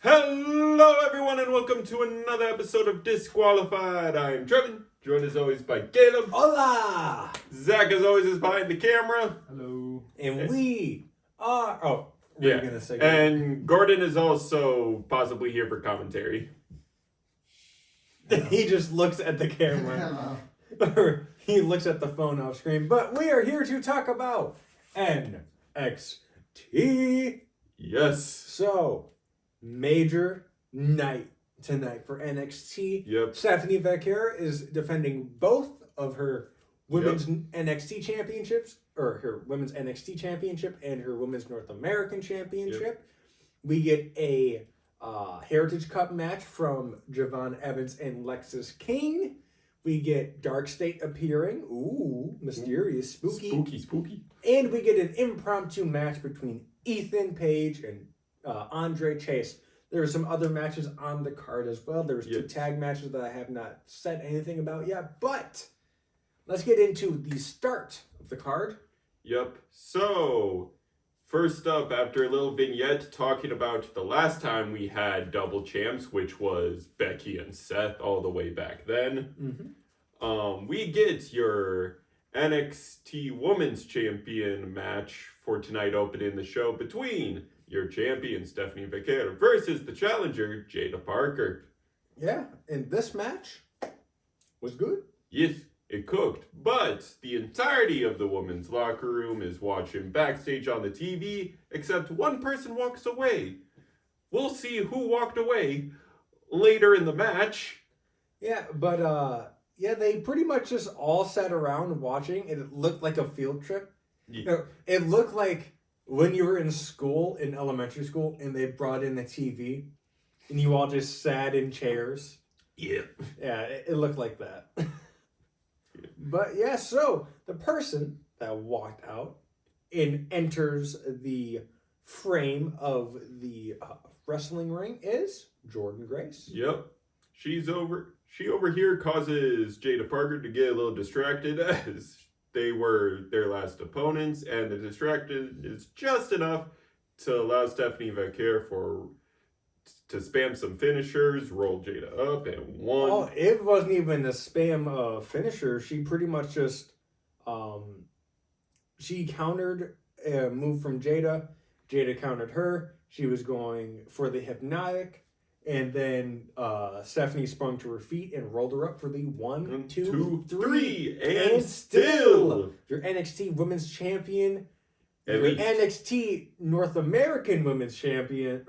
Hello, everyone, and welcome to another episode of Disqualified. I am Trevin, joined as always by Caleb. Hola! Zach, as always, is behind the camera. Hello. And we are... Oh, what are you going to say? And Gordon is also possibly here for commentary. He just looks at the camera. Or he looks at the phone off screen. But we are here to talk about NXT. Yes. So, major night tonight for NXT. Yep. Stephanie Vaquer is defending both of her women's NXT championships, or her women's NXT championship and her women's North American championship. Yep. We get a Heritage Cup match from Javon Evans and Lexis King. We get Dark State appearing. Ooh, mysterious, spooky. Spooky. And we get an impromptu match between Ethan Page and Andre Chase. There are some other matches on the card as well. There's two tag matches that I have not said anything about yet. But let's get into the start of the card. Yep. So, first up, after a little vignette talking about the last time we had double champs, which was Becky and Seth all the way back then, we get your NXT Women's Champion match for tonight, opening the show between your champion, Stephanie Vaquer, versus the challenger, Jada Parker. Yeah, and this match was good. Yes, it cooked, but the entirety of the women's locker room is watching backstage on the TV, except one person walks away. We'll see who walked away later in the match. Yeah, but they pretty much just all sat around watching, and it looked like a field trip. Yeah. You know, it looked like when you were in school, in elementary school, and they brought in the TV, and you all just sat in chairs. Yeah. Yeah, it looked like that. But yeah, so the person that walked out and enters the frame of the wrestling ring is Jordynne Grace. Yep. She over here causes Jada Parker to get a little distracted as they were their last opponents, and the distracted is just enough to allow Stephanie Vaquer to spam some finishers, roll Jada up, and won. Oh, it wasn't even a spam finisher. She pretty much just she countered a move from Jada. Jada countered her. She was going for the hypnotic. And then Stephanie sprung to her feet and rolled her up for the 1, 2, 3. And still your NXT Women's Champion, At your least. NXT North American Women's Champion,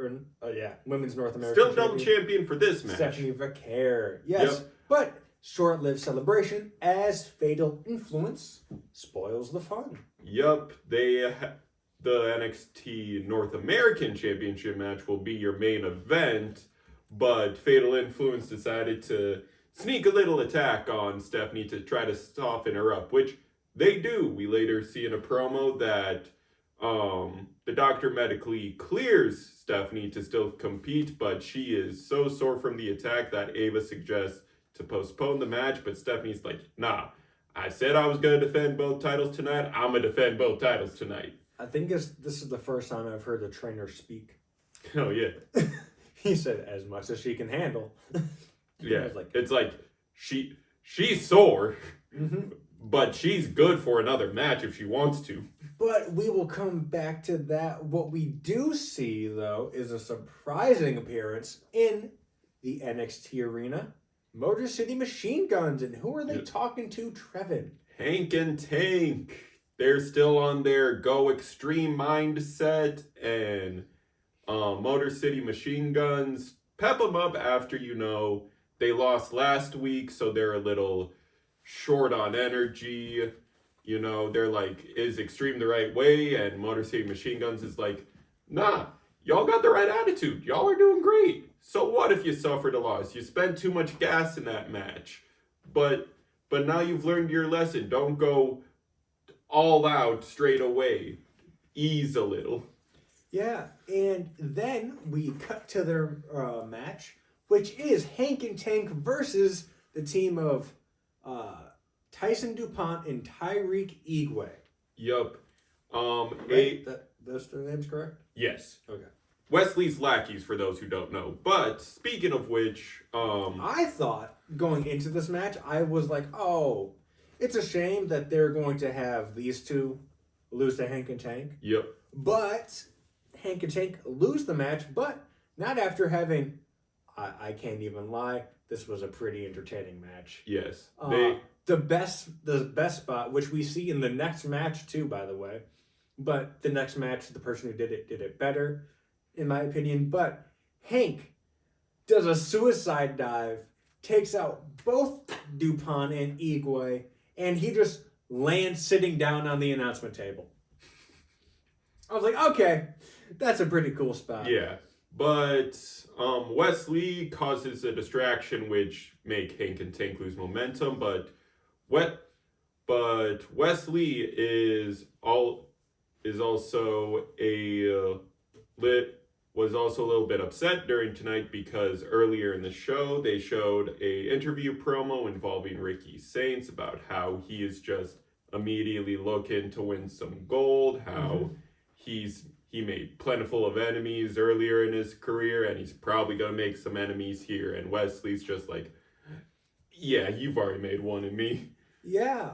Women's North American Still double champion for this match. Stephanie Vaquer. Yes, Yep. but short-lived celebration as Fatal Influence spoils the fun. Yup, the NXT North American Championship match will be your main event. But Fatal Influence decided to sneak a little attack on Stephanie to try to soften her up, which they do. We later see in a promo that the doctor medically clears Stephanie to still compete, but she is so sore from the attack that Ava suggests to postpone the match, but Stephanie's like, nah, I said I was going to defend both titles tonight. I'm going to defend both titles tonight. I think this is the first time I've heard the trainer speak. Oh, yeah. He said, as much as she can handle. Yeah, it's like, she's sore, but she's good for another match if she wants to. But we will come back to that. What we do see, though, is a surprising appearance in the NXT arena. Motor City Machine Guns, and who are they talking to, Trevin? Hank and Tank. They're still on their Go Extreme mindset, and Motor City Machine Guns pep them up after, they lost last week, so they're a little short on energy. They're like, is Extreme the right way? And Motor City Machine Guns is like, nah, y'all got the right attitude. Y'all are doing great. So what if you suffered a loss? You spent too much gas in that match. But now you've learned your lesson. Don't go all out straight away. Ease a little. Yeah, and then we cut to their match, which is Hank and Tank versus the team of Tyson DuPont and Tyreek Igwe. Yup. Right? Those their names correct? Yes. Okay. Wesley's lackeys, for those who don't know. But speaking of which, I thought going into this match, I was like, oh, it's a shame that they're going to have these two lose to Hank and Tank. Yep. But Hank and Tank lose the match, but not after having, I can't even lie, this was a pretty entertaining match. Yes. The best spot, which we see in the next match too, by the way, but the next match, the person who did it better, in my opinion. But Hank does a suicide dive, takes out both Dupont and Igwe, and he just lands sitting down on the announcement table. I was like, okay, that's a pretty cool spot. Yeah. But Wesley causes a distraction which make Hank and Tank lose momentum, but Wesley is also was also a little bit upset during tonight because earlier in the show they showed a interview promo involving Ricky Saints about how he is just immediately looking to win some gold, how he made plentiful of enemies earlier in his career and he's probably gonna make some enemies here, and Wesley's just like, yeah, you've already made one in me. Yeah,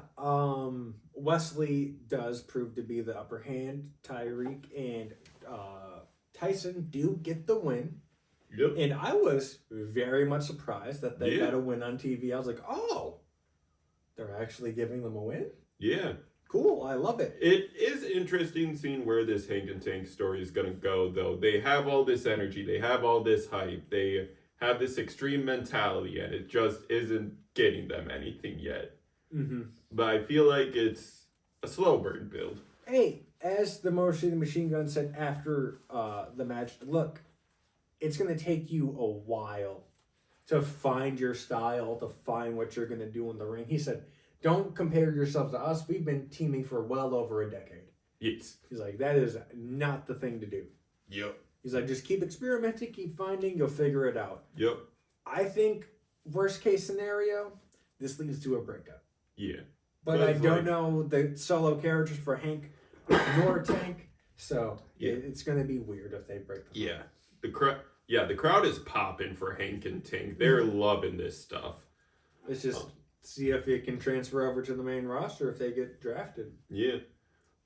Wesley does prove to be the upper hand. Tyreek and Tyson do get the win. Yep. And I was very much surprised that they got a win on TV. I was like, oh, they're actually giving them a win? Yeah. Cool, I love it. It is interesting seeing where this Hank and Tank story is going to go, though. They have all this energy. They have all this hype. They have this extreme mentality, and it just isn't getting them anything yet. Mm-hmm. But I feel like it's a slow burn build. Hey, as the Motor City Machine Gun said after the match, look, it's going to take you a while to find your style, to find what you're going to do in the ring. He said, don't compare yourself to us. We've been teaming for well over a decade. Yes. He's like, that is not the thing to do. Yep. He's like, just keep experimenting, keep finding, you'll figure it out. Yep. I think, worst case scenario, this leads to a breakup. Yeah. But I don't know the solo characters for Hank nor Tank, so it's going to be weird if they break them. Yeah. The crowd is popping for Hank and Tank. They're loving this stuff. Let's just see if it can transfer over to the main roster if they get drafted. Yeah.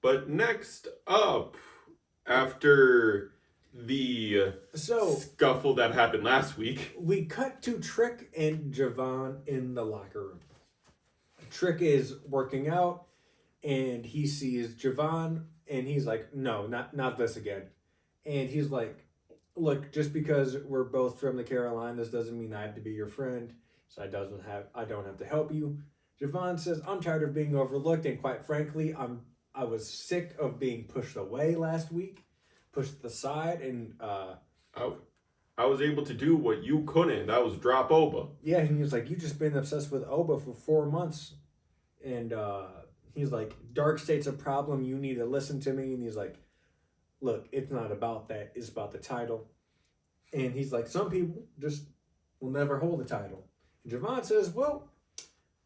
But next up, after the scuffle that happened last week, we cut to Trick and Javon in the locker room. Trick is working out, and he sees Javon, and he's like, no, not this again. And he's like, look, just because we're both from the Carolinas doesn't mean I have to be your friend, so I don't have to help you. Javon says, I'm tired of being overlooked, and quite frankly, I was sick of being pushed away last week, pushed to the side, and I was able to do what you couldn't. That was drop Oba. Yeah, and he was like, you've just been obsessed with Oba for 4 months. And he's like, Dark State's a problem. You need to listen to me. And he's like, look, it's not about that. It's about the title. And he's like, some people just will never hold the title. And Javon says, well,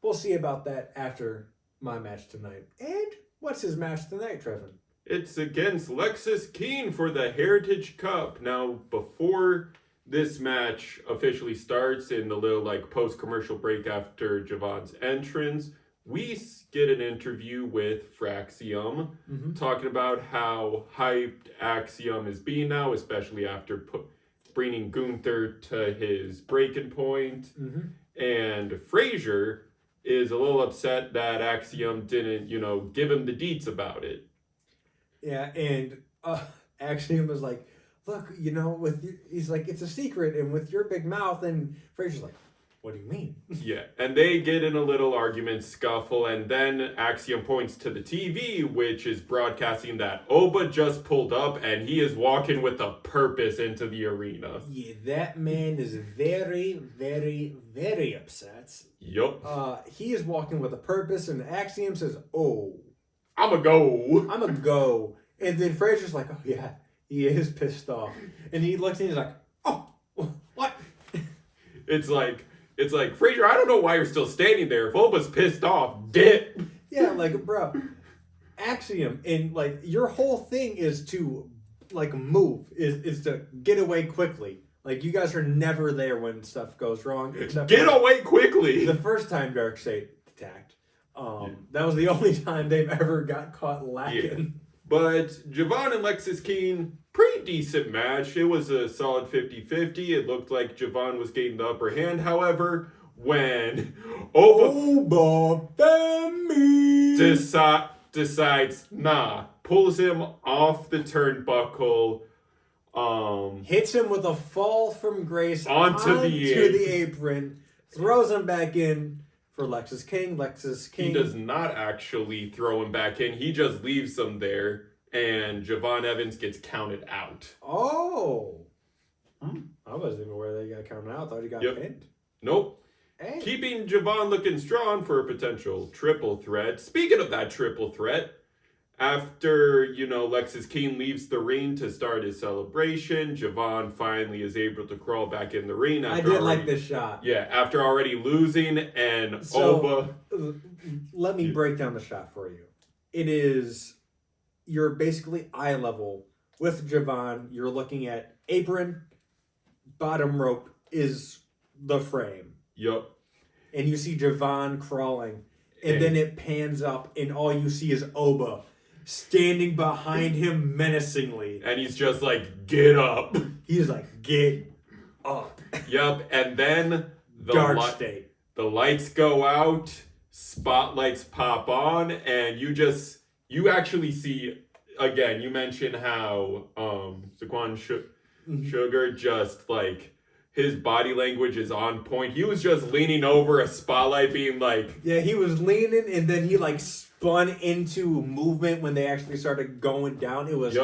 we'll see about that after my match tonight. And what's his match tonight, Trevin? It's against Lexus Keen for the Heritage Cup. Now, before this match officially starts in the little post-commercial break after Javon's entrance, we get an interview with Fraxium talking about how hyped Axiom is being now, especially after bringing Gunther to his breaking point. And Frazier is a little upset that Axiom didn't, give him the deets about it. Yeah, and Axiom is like, look, he's like, it's a secret, and with your big mouth, and Frazier's like, what do you mean? Yeah, and they get in a little argument scuffle, and then Axiom points to the TV, which is broadcasting that Oba just pulled up, and he is walking with a purpose into the arena. Yeah, that man is very, very, very upset. Yup. He is walking with a purpose, and Axiom says, oh. I'm a go. And then Frazier's like, oh, yeah, he is pissed off. And he looks and he's like, oh, what? It's like, Frazier, I don't know why you're still standing there. If Oba's pissed off, dip. Yeah, bro, Axiom, and your whole thing is to like move is to get away quickly. Like you guys are never there when stuff goes wrong. Get away quickly. The first time Darkseid attacked, that was the only time they've ever got caught lacking. Yeah. But Javon and Lexis King, pretty decent match. It was a solid 50-50. It looked like Javon was getting the upper hand. However, when Oba Femi decides, pulls him off the turnbuckle, hits him with a fall from grace onto the apron, throws him back in for Lexis King. He does not actually throw him back in. He just leaves him there, and Javon Evans gets counted out. Oh. I wasn't even aware that he got counted out. I thought he got pinned. Nope. Hey. Keeping Javon looking strong for a potential triple threat. Speaking of that triple threat, after, Lexis King leaves the ring to start his celebration, Javon finally is able to crawl back in the ring. I did like this shot. Yeah, after already losing, and Oba... Let me break down the shot for you. It is, you're basically eye level with Javon. You're looking at apron, bottom rope is the frame. Yup. And you see Javon crawling, and then it pans up, and all you see is Oba standing behind him menacingly. And he's just like, get up. He's like, get up. Yep, and then the lights go out, spotlights pop on, and you actually see, again, you mentioned how Saquon Sugar just like, his body language is on point. He was just leaning over a spotlight being like... Yeah, he was leaning and then he like spun into movement when they actually started going down. It was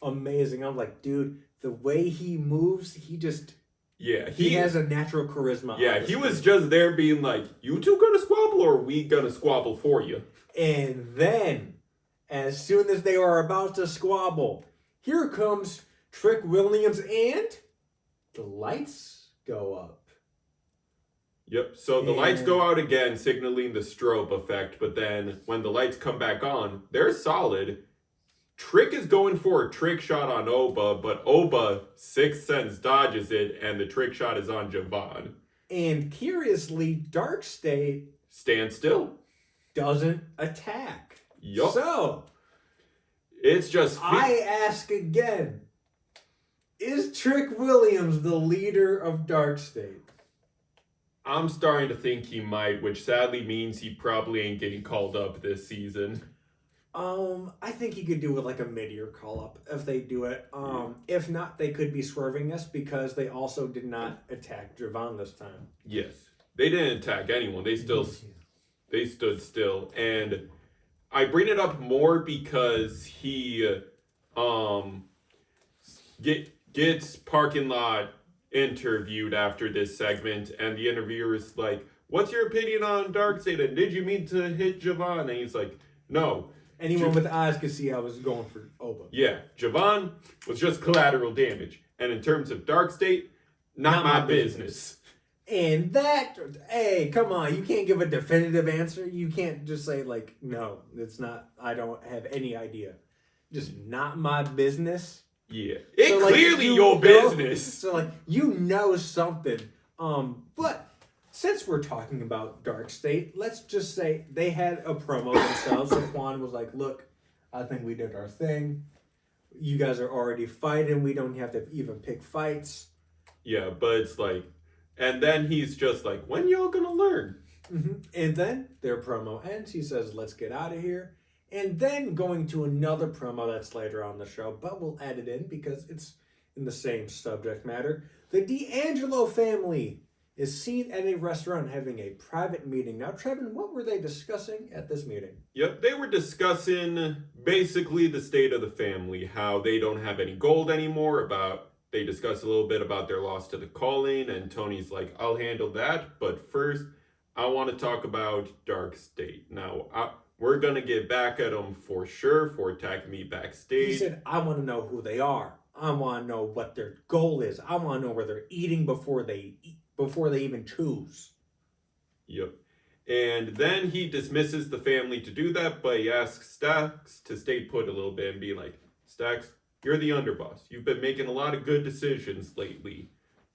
amazing. I'm like, dude, the way he moves, he just... Yeah, he has a natural charisma. Yeah, he was just there being like, you two gonna squabble or are we gonna squabble for you? And then, as soon as they are about to squabble, here comes Trick Williams and... the lights go up. Yep, so the lights go out again, signaling the strobe effect, but then when the lights come back on, they're solid. Trick is going for a trick shot on Oba, but Oba, Sixth Sense, dodges it, and the trick shot is on Javon. And curiously, Darkseid stands still. Doesn't attack. Yup. So, it's just... I ask again, is Trick Williams the leader of Darkseid? I'm starting to think he might, which sadly means he probably ain't getting called up this season. I think he could do it like a mid-year call-up if they do it. If not, they could be swerving us because they also did not attack Javon this time. Yes. They didn't attack anyone. They stood still. And I bring it up more because he gets parking lot interviewed after this segment, and the interviewer is like, what's your opinion on Darkseid? And did you mean to hit Javon? And he's like, no. Anyone with eyes could see I was going for Oba. Yeah, Javon was just collateral damage. And in terms of Darkseid, not my business. And that, hey, come on, you can't give a definitive answer. You can't just say like, no, it's not, I don't have any idea. Just not my business. Yeah, it's clearly your business. So like, you know something. But since we're talking about Darkseid, let's just say they had a promo themselves. Saquon was like, look, I think we did our thing. You guys are already fighting. We don't have to even pick fights. Yeah, but it's like, and then he's just like, when y'all gonna learn? Mm-hmm. And then their promo ends. He says, let's get out of here. And then going to another promo that's later on the show, but we'll add it in because it's in the same subject matter. The D'Angelo family is seen at a restaurant having a private meeting. Now, Trevin, what were they discussing at this meeting? Yep, they were discussing basically the state of the family, how they don't have any gold anymore, they discussed a little bit about their loss to the calling, and Tony's like, I'll handle that, but first, I want to talk about Darkseid. Now, we're going to get back at them for sure for attacking me backstage. He said, I want to know who they are. I want to know what their goal is. I want to know where they're eating before they even choose. Yep. And then he dismisses the family to do that, but he asks Stax to stay put a little bit and be like, Stax, You're the underboss. You've been making a lot of good decisions lately.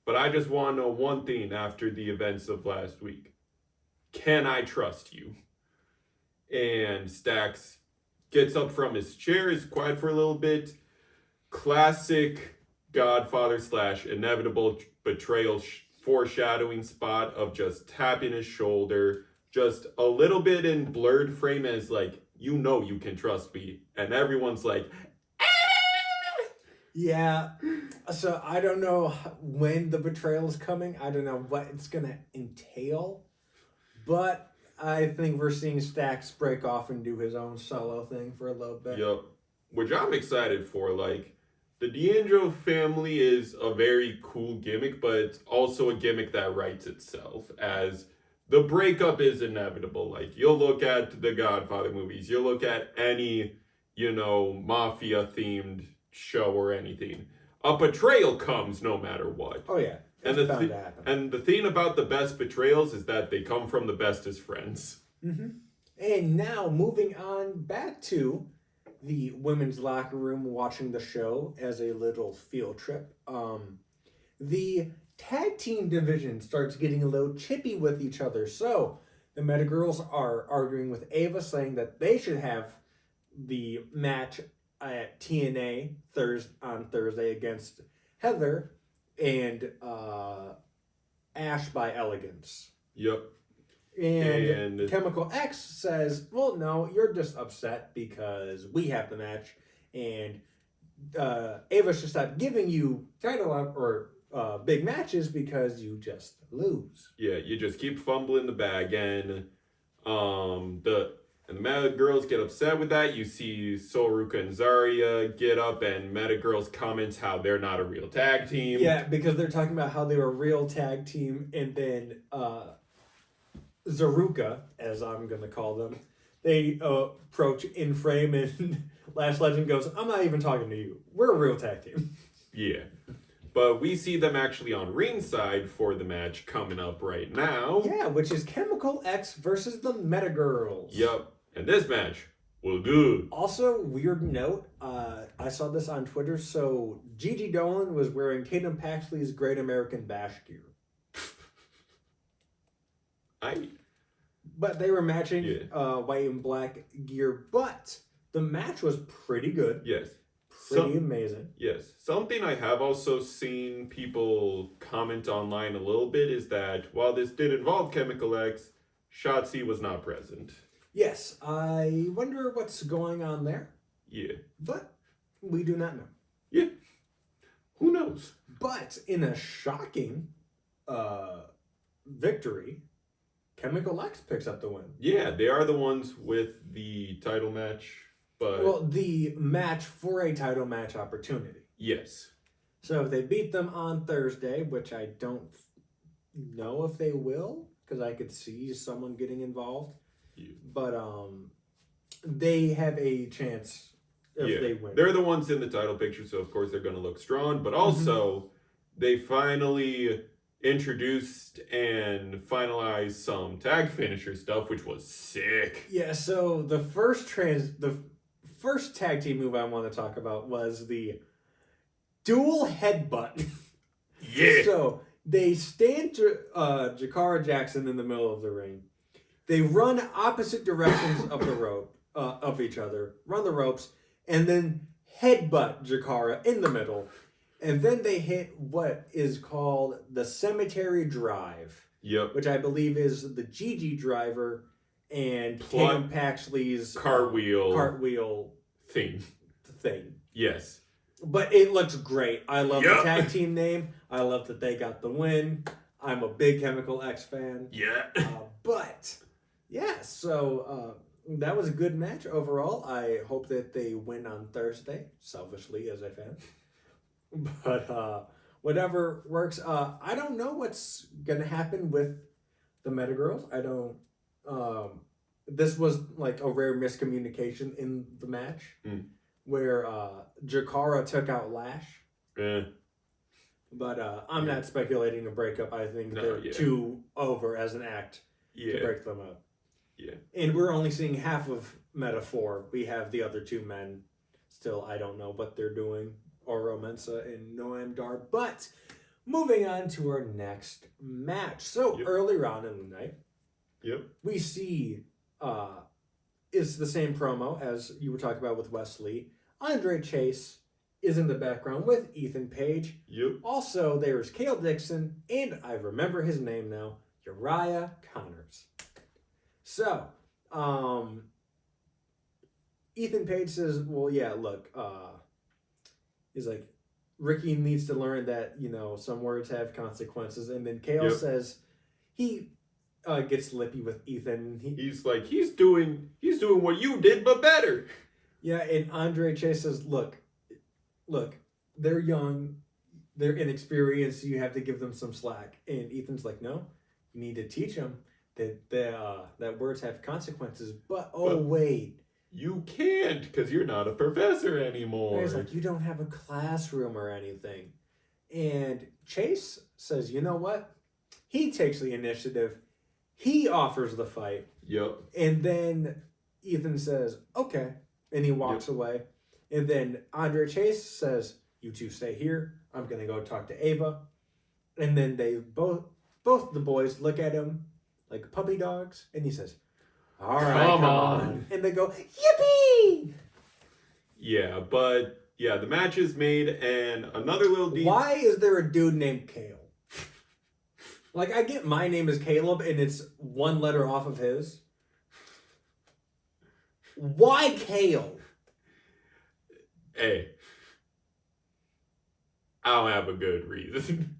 But I just want to know one thing after the events of last week. Can I trust you? And Stacks gets up from his chair, is quiet for a little bit. Classic Godfather / inevitable betrayal foreshadowing spot of just tapping his shoulder, just a little bit in blurred frame as like, you know you can trust me. And everyone's like, yeah. So I don't know when the betrayal is coming. I don't know what it's going to entail. But I think we're seeing Stacks break off and do his own solo thing for a little bit. Yep. Which I'm excited for. Like, the D'Angelo family is a very cool gimmick, but it's also a gimmick that writes itself as the breakup is inevitable. Like, you'll look at the Godfather movies, you'll look at any, mafia-themed show or anything. A betrayal comes no matter what. Oh, yeah. And the thing about the best betrayals is that they come from the bestest friends. Mm-hmm. And now, moving on back to the women's locker room watching the show as a little field trip. The tag team division starts getting a little chippy with each other. So the Meta Girls are arguing with Ava, saying that they should have the match at TNA on Thursday against Heather and Ash by Elegance. Yep. And Chemical X says, well, no, you're just upset because we have the match. And Ava should stop giving you title or big matches because you just lose. Yeah, you just keep fumbling the bag. And the Meta Girls get upset with that. You see Soruka and Zarya get up and Meta Girls comments how they're not a real tag team. Yeah, because they're talking about how they were a real tag team. And then Zaruka, as I'm going to call them, they approach in frame and Lash Legend goes, I'm not even talking to you. We're a real tag team. Yeah. But we see them actually on ringside for the match coming up right now. Yeah, which is Chemical X versus the Meta Girls. Yep. And this match was good. Also, weird note, I saw this on Twitter, so Gigi Dolan was wearing Tatum Paxley's Great American Bash gear. But they were matching white and black gear, but the match was pretty good. Yes. Pretty amazing. Yes. Something I have also seen people comment online a little bit is that while this did involve Chemical X, Shotzi was not present. Yes. I wonder what's going on there. Yeah. But we do not know. Yeah. Who knows? But in a shocking victory, Chemical X picks up the win. Yeah, they are the ones with the title match, but... Well, the match for a title match opportunity. Yes. So if they beat them on Thursday, which I don't know if they will, because I could see someone getting involved. Yeah. But they have a chance if they win. They're the ones in the title picture, so of course they're going to look strong. But also, they finally introduced and finalized some tag finisher stuff, which was sick. Yeah, so the first tag team move I want to talk about was the dual headbutt. Yeah. So they stand Jakara Jackson in the middle of the ring. They run opposite directions of the rope of each other, run the ropes, and then headbutt Jakara in the middle. And then they hit what is called the Cemetery Drive. Yep. Which I believe is the Gigi driver and Tatum Paxley's cartwheel thing. Yes. But it looks great. I love the tag team name. I love that they got the win. I'm a big Chemical X fan. Yeah. So that was a good match overall. I hope that they win on Thursday, selfishly as a fan. But whatever works. I don't know what's going to happen with the Meta Girls. I don't... this was like a rare miscommunication in the match where Jakara took out Lash. But I'm not speculating a breakup. I think they're too over as an act to break them up. Yeah. And we're only seeing half of Meta 4. We have the other two men. Still, I don't know what they're doing. Oro Mensah and Noam Dar. But moving on to our next match. So earlier on in the night, we see it's the same promo as you were talking about with Wesley. Andre Chase is in the background with Ethan Page. Also, there's Cale Dixon, and I remember his name now, Uriah Connors. So, Ethan Page says, well, yeah, look, he's like, Ricky needs to learn that, some words have consequences. And then Cale says he gets lippy with Ethan. He's like, he's doing what you did, but better. Yeah, and Andre Chase says, look, they're young, they're inexperienced, you have to give them some slack. And Ethan's like, no, you need to teach them that words have consequences. But wait. You can't, because you're not a professor anymore. And he's like, you don't have a classroom or anything. And Chase says, you know what? He takes the initiative. He offers the fight. And then Ethan says, okay. And he walks away. And then Andre Chase says, you two stay here. I'm going to go talk to Ava. And then they both the boys look at him like puppy dogs. And he says, all right, come on. And they go, yippee! Yeah, but the match is made, and another little detail. Why is there a dude named Cale? Like, I get my name is Caleb, and it's one letter off of his. Why Cale? Hey, I don't have a good reason.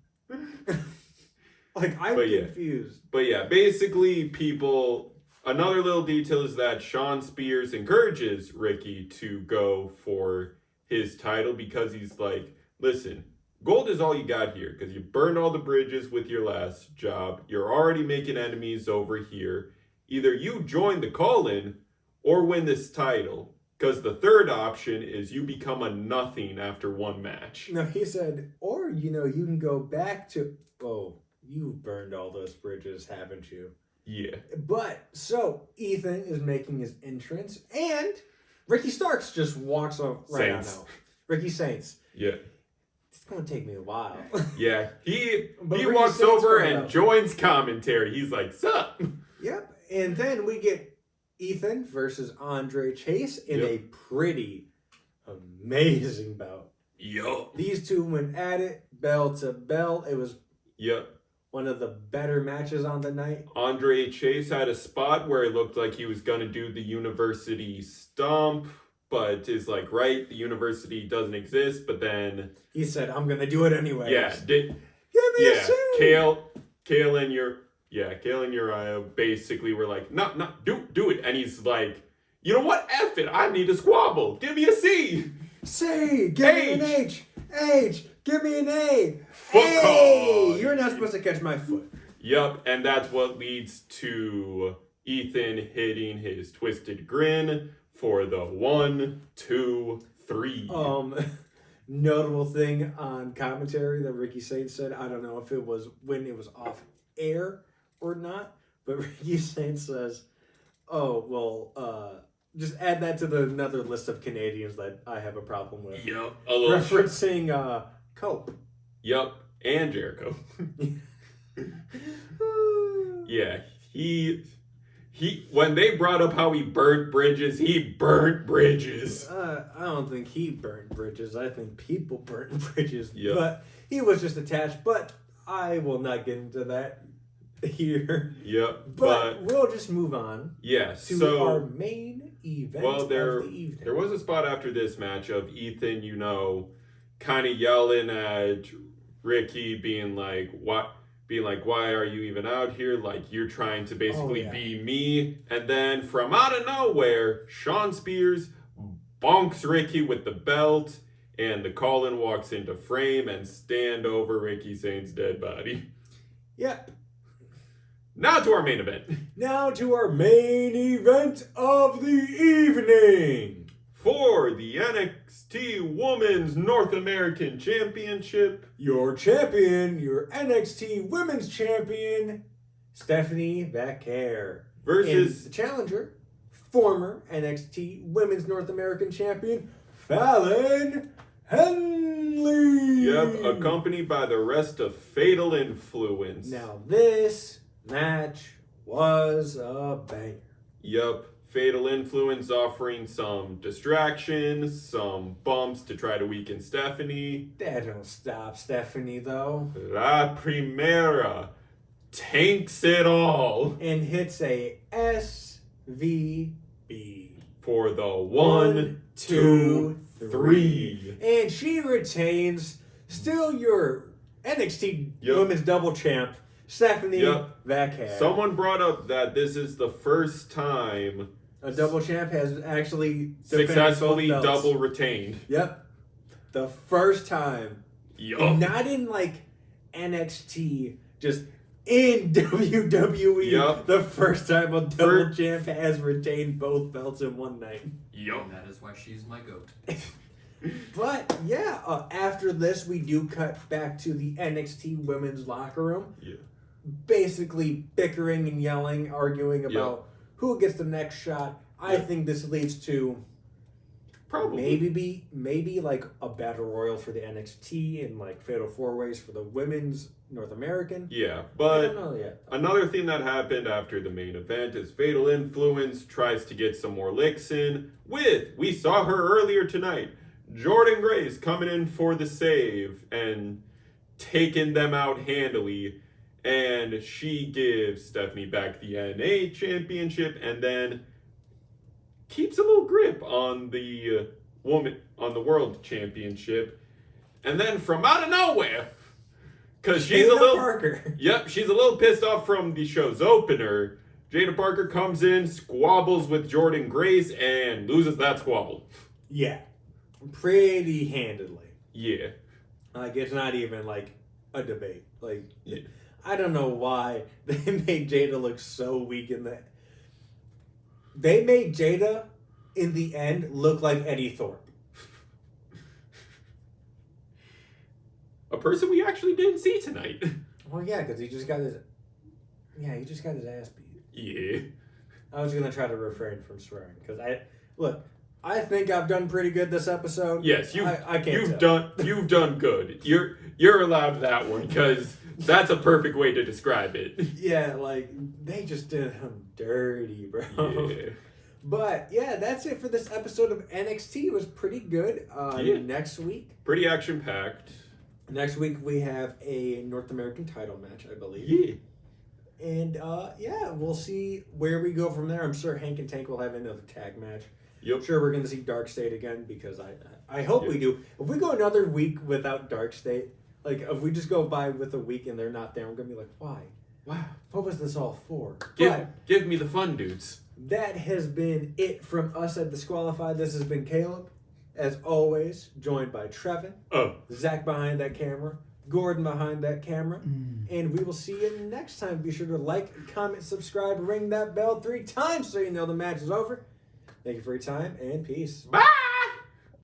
I'm confused. But basically people... Another little detail is that Sean Spears encourages Ricky to go for his title because he's like, listen, gold is all you got here because you burned all the bridges with your last job. You're already making enemies over here. Either you join the call-in or win this title because the third option is you become a nothing after one match. No, he said, or, you can go back to, you've burned all those bridges, haven't you? Yeah. But, so, Ethan is making his entrance, and Ricky Starks just walks on right on out. Ricky Saints. Yeah. It's going to take me a while. Yeah. He walks over and joins commentary. He's like, sup? Yep. And then we get Ethan versus Andre Chase in a pretty amazing bout. These two went at it, bell to bell. It was... one of the better matches on the night. Andre Chase had a spot where it looked like he was going to do the university stomp, but is like, right, the university doesn't exist, but then... He said, I'm going to do it anyway. Give me a suit! Cale and Uriah basically were like, no, do it. And he's like, you know what? F it, I need a squabble. Give me a C. C, give me an H. H, give me an A. Foot call. You're not supposed to catch my foot. Yep, and that's what leads to Ethan hitting his twisted grin for the 1, 2, 3. Notable thing on commentary that Ricky Saints said, I don't know if it was when it was off air or not, but Ricky Saints says, just add that to another list of Canadians that I have a problem with. Yep. Referencing Cope. Yep. And Jericho. Yeah. He when they brought up how he burnt bridges, he burnt bridges. I don't think he burnt bridges. I think people burnt bridges. Yep. But he was just attached. But I will not get into that here. Yep. But we'll just move on. Yes. To our main event of the evening. There was a spot after this match of Ethan, kind of yelling at Ricky, being like, why are you even out here? Like, you're trying to basically be me. And then from out of nowhere, Sean Spears bonks Ricky with the belt, and the call-in walks into frame and stand over Ricky Saints' dead body. Yep. Now to our main event. Now to our main event of the evening. For the NXT Women's North American Championship. Your champion, your NXT Women's Champion, Stephanie Vaquer. Versus the challenger, former NXT Women's North American Champion, Fallon Henley. Yep, accompanied by the rest of Fatal Influence. Now this match was a banger. Yep, Fatal Influence offering some distractions, some bumps to try to weaken Stephanie. That don't stop Stephanie though. La Primera tanks it all. And hits a SVB. For the 1, 2, 3. And she retains still your NXT Women's Double Champ, Stephanie Vaquer. Someone brought up that this is the first time a double champ has actually successfully double retained. Yep. The first time. Yup. And not in like NXT, just in WWE. The first time a double champ has retained both belts in one night. Yup. And that is why she's my goat. But yeah, after this, we do cut back to the NXT women's locker room. Yeah. Basically bickering and yelling, arguing about who gets the next shot. I think this leads to probably maybe like a battle royal for the NXT and like fatal four ways for the women's North American. Yeah, I but don't know yet. Another thing that happened after the main event is Fatal Influence tries to get some more licks in with, we saw her earlier tonight, Jordan Grace coming in for the save and taking them out handily. And she gives Stephanie back the NA championship and then keeps a little grip on the world championship. And then from out of nowhere, because she's Parker. Yep, she's a little pissed off from the show's opener. Jada Parker comes in, squabbles with Jordan Grace, and loses that squabble. Yeah. Pretty handedly. Yeah. Like, it's not even, like, a debate. Like, I don't know why they made Jada look so weak in that. They made Jada, in the end, look like Eddie Thorpe. A person we actually didn't see tonight. Well, yeah, because he just got his ass beat. Yeah. I was gonna try to refrain from swearing because I think I've done pretty good this episode. Yes, you've done good. You're allowed that one because that's a perfect way to describe it. Yeah, like they just did him dirty, bro. Yeah. But yeah, that's it for this episode of NXT. It was pretty good. Next week, pretty action packed. Next week we have a North American title match, I believe. Yeah. And we'll see where we go from there. I'm sure Hank and Tank will have another tag match. Yep. I'm sure we're going to see Dark State again because I hope we do. If we go another week without Dark State, like if we just go by with a week and they're not there, I'm going to be like, why? Wow. What was this all for? Give me the fun, dudes. That has been it from us at Disqualified. This has been Caleb, as always, joined by Trevin, Zach behind that camera, Gordon behind that camera, and we will see you next time. Be sure to like, comment, subscribe, ring that bell 3 times so you know the match is over. Thank you for your time, and peace. Bye!